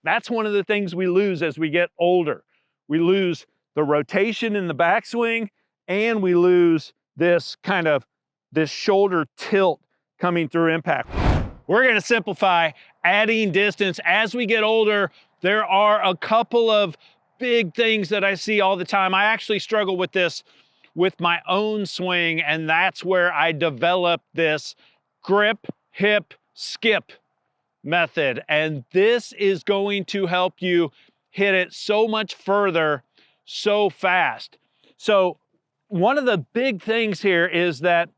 That's one of the things we lose as we get older. We lose the rotation in the backswing, and we lose this shoulder tilt coming through impact. We're going to simplify adding distance. As we get older, there are a couple of big things that I see all the time. I actually struggle with this with my own swing, and that's where I developed this grip, hip, skip method. And this is going to help you hit it so much further, so fast. So one of the big things here is that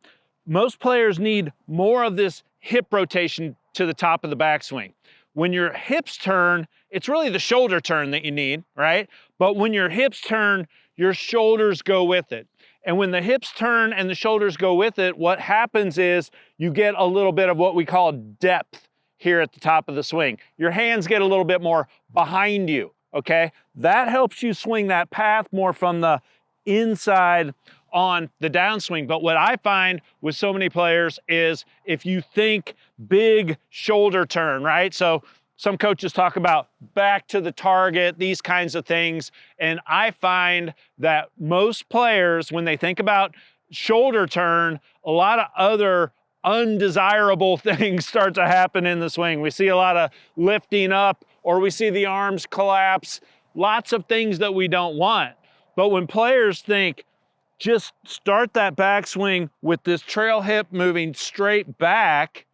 most players need more of this hip rotation to the top of the backswing. When your hips turn, it's really the shoulder turn that you need, right? But when your hips turn, your shoulders go with it. And when the hips turn and the shoulders go with it, what happens is you get a little bit of what we call depth here at the top of the swing. Your hands get a little bit more behind you, okay? That helps you swing that path more from the inside on the downswing. But what I find with so many players is if you think big shoulder turn, right? So some coaches talk about back to the target, these kinds of things. And I find that most players, when they think about shoulder turn, a lot of other undesirable things start to happen in the swing. We see a lot of lifting up, or we see the arms collapse, lots of things that we don't want. But when players think, just start that backswing with this trail hip moving straight back,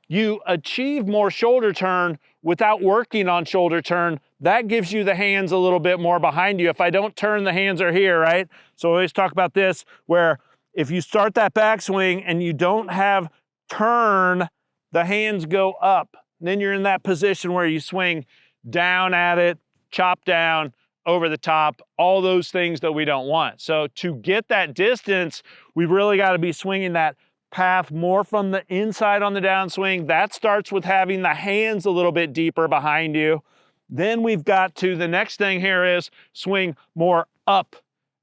you achieve more shoulder turn without working on shoulder turn. That gives you the hands a little bit more behind you. If I don't turn, the hands are here, right? So I always talk about this, where if you start that backswing and you don't have turn, the hands go up. Then you're in that position where you swing down at it, chop down, over the top, all those things that we don't want. So to get that distance, we've really got to be swinging that path more from the inside on the downswing. That starts with having the hands a little bit deeper behind you. Then we've got to, the next thing here is swing more up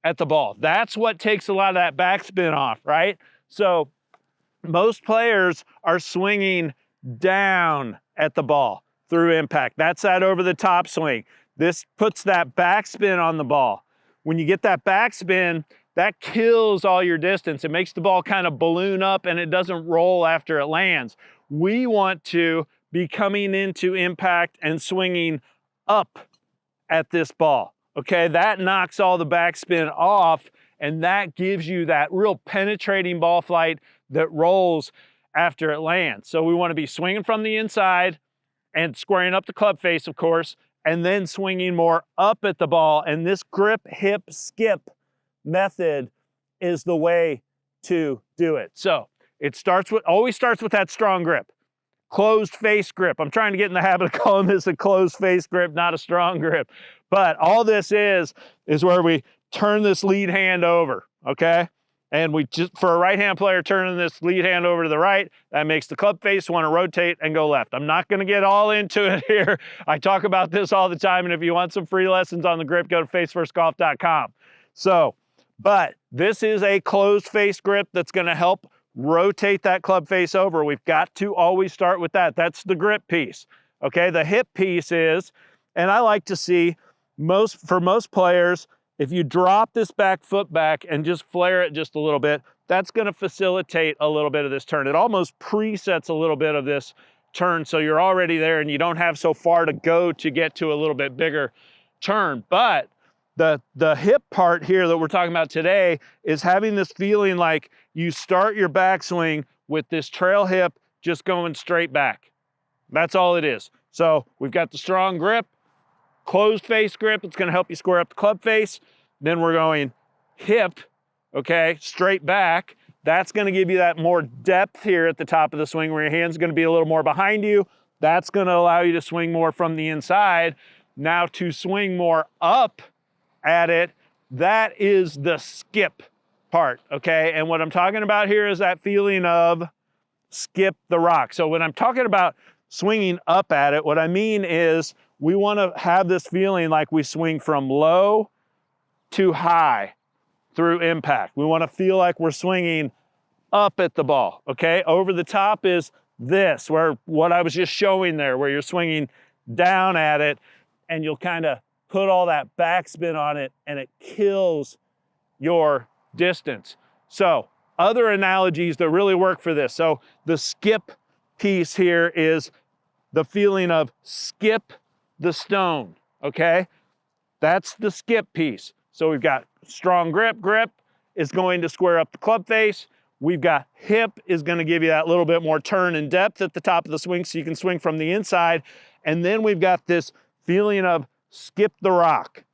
at the ball. That's what takes a lot of that backspin off, right? So most players are swinging down at the ball through impact. That's that over the top swing. This puts that backspin on the ball. When you get that backspin, that kills all your distance. It makes the ball kind of balloon up and it doesn't roll after it lands. We want to be coming into impact and swinging up at this ball, okay? That knocks all the backspin off, and that gives you that real penetrating ball flight that rolls after it lands. So we want to be swinging from the inside and squaring up the club face, of course, and then swinging more up at the ball. And this grip, hip, skip method is the way to do it. So it always starts with that strong grip. Closed face grip. I'm trying to get in the habit of calling this a closed face grip, not a strong grip. But all this is where we turn this lead hand over, okay? And we just, for a right-hand player turning this lead hand over to the right, that makes the club face want to rotate and go left. I'm not going to get all into it here. I talk about this all the time, and if you want some free lessons on the grip, go to facefirstgolf.com. So, but this is a closed face grip that's going to help rotate that club face over. We've got to always start with that. That's the grip piece, okay? The hip piece is, and I like to see for most players, if you drop this back foot back and just flare it just a little bit, that's going to facilitate a little bit of this turn. It almost presets a little bit of this turn, so you're already there and you don't have so far to go to get to a little bit bigger turn. But the hip part here that we're talking about today is having this feeling like you start your backswing with this trail hip just going straight back. That's all it is. So we've got the strong grip, closed face grip. It's going to help you square up the club face. Then we're going hip, okay, straight back. That's going to give you that more depth here at the top of the swing where your hand's going to be a little more behind you. That's going to allow you to swing more from the inside. Now to swing more up at it, that is the skip part, okay? And what I'm talking about here is that feeling of skip the rock. So when I'm talking about swinging up at it, what I mean is we want to have this feeling like we swing from low to high through impact. We want to feel like we're swinging up at the ball, okay? Over the top is this, where what I was just showing there, where you're swinging down at it. and you'll kind of put all that backspin on it, and it kills your distance. So other analogies that really work for this. So the skip piece here is the feeling of skip the stone, okay? That's the skip piece. So we've got strong grip. Grip is going to square up the club face. We've got hip is going to give you that little bit more turn and depth at the top of the swing so you can swing from the inside. And then we've got this feeling of skip the rock.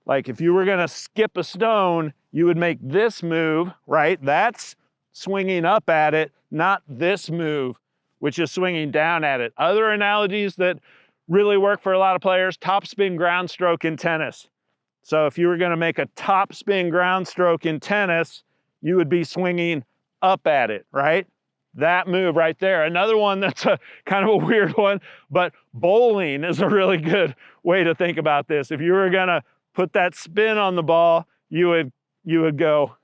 Like if you were going to skip a stone, you would make this move, right? That's swinging up at it, not this move, which is swinging down at it. Other analogies that really work for a lot of players, top spin ground stroke in tennis. So if you were going to make a top spin ground stroke in tennis, you would be swinging up at it, right? That move right there. Another one that's a kind of a weird one, but bowling is a really good way to think about this. If you were going to put that spin on the ball, you would go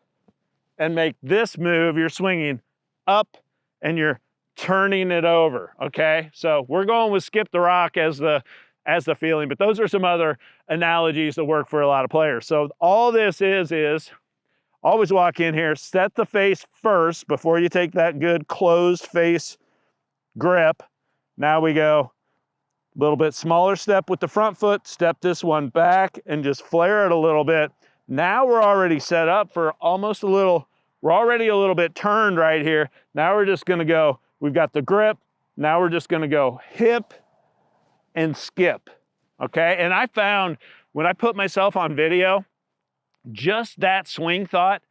and make this move. You're swinging up and you're turning it over, okay? So we're going with skip the rock as the feeling, but those are some other analogies that work for a lot of players. So all this is always walk in here, set the face first before you take that good closed face grip. Now we go a little bit smaller step with the front foot, step this one back and just flare it a little bit. Now we're already set up for almost we're already a little bit turned right here. Now we're just gonna go, we've got the grip. Now we're just gonna go hip and skip, okay? And I found when I put myself on video, just that swing thought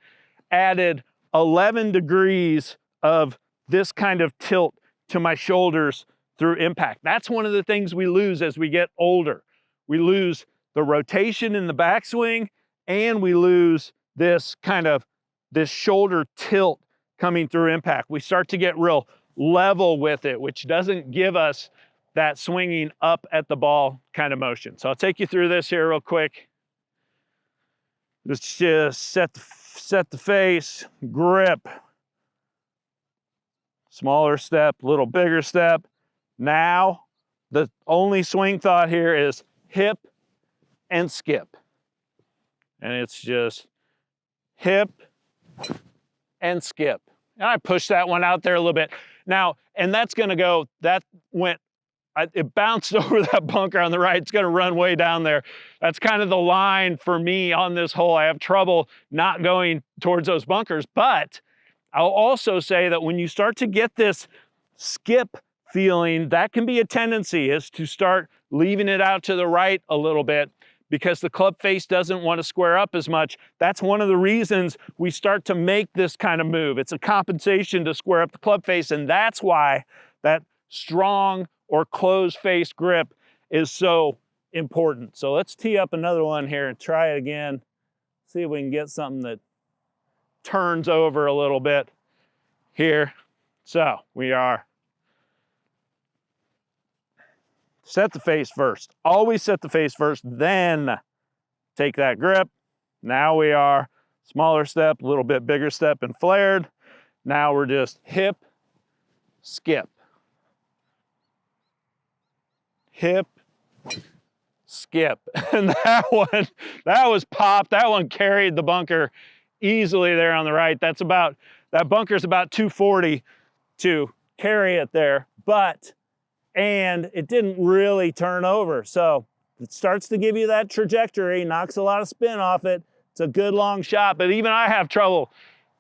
added 11 degrees of this kind of tilt to my shoulders through impact. That's one of the things we lose as we get older. We lose the rotation in the backswing, and we lose this shoulder tilt coming through impact. We start to get real level with it, which doesn't give us that swinging up at the ball kind of motion. So I'll take you through this here real quick. Let's just set the face, grip, smaller step, little bigger step. Now, the only swing thought here is hip and skip. And it's just hip and skip. And I pushed that one out there a little bit. Now, and that's gonna go, it bounced over that bunker on the right. It's gonna run way down there. That's kind of the line for me on this hole. I have trouble not going towards those bunkers, but I'll also say that when you start to get this skip feeling, that can be a tendency, is to start leaving it out to the right a little bit because the club face doesn't want to square up as much. That's one of the reasons we start to make this kind of move. It's a compensation to square up the club face, and that's why that strong or closed face grip is so important. So let's tee up another one here and try it again. See if we can get something that turns over a little bit here. So we are set the face first. Always set the face first, then take that grip. Now we are smaller step, a little bit bigger step and flared. Now we're just hip, skip. Hip, skip. And that was popped. That one carried the bunker easily there on the right. That bunker's about 240 to carry it there, and it didn't really turn over. So it starts to give you that trajectory, knocks a lot of spin off it. It's a good long shot, but even I have trouble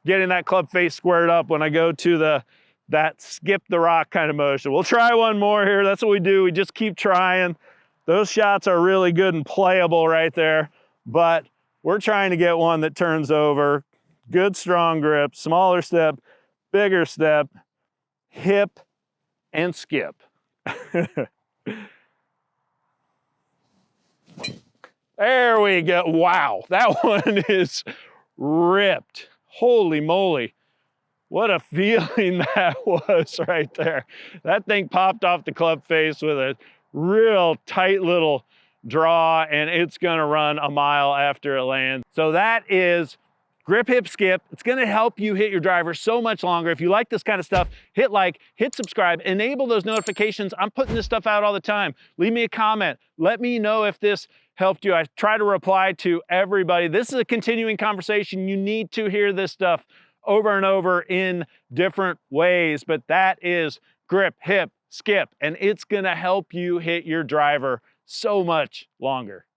getting that club face squared up when I go to that skip the rock kind of motion. We'll try one more here. That's what we do. We just keep trying. Those shots are really good and playable right there, but we're trying to get one that turns over. Good strong grip, smaller step, bigger step, hip and skip. There we go. Wow, that one is ripped. Holy moly. What a feeling that was right there. That thing popped off the club face with a real tight little draw, and it's gonna run a mile after it lands. So that is Grip, hip, skip. It's gonna help you hit your driver so much longer. If you like this kind of stuff, hit like, hit subscribe, enable those notifications. I'm putting this stuff out all the time. Leave me a comment. Let me know if this helped you. I try to reply to everybody. This is a continuing conversation. You need to hear this stuff over and over in different ways, but that is grip, hip, skip, and it's gonna help you hit your driver so much longer.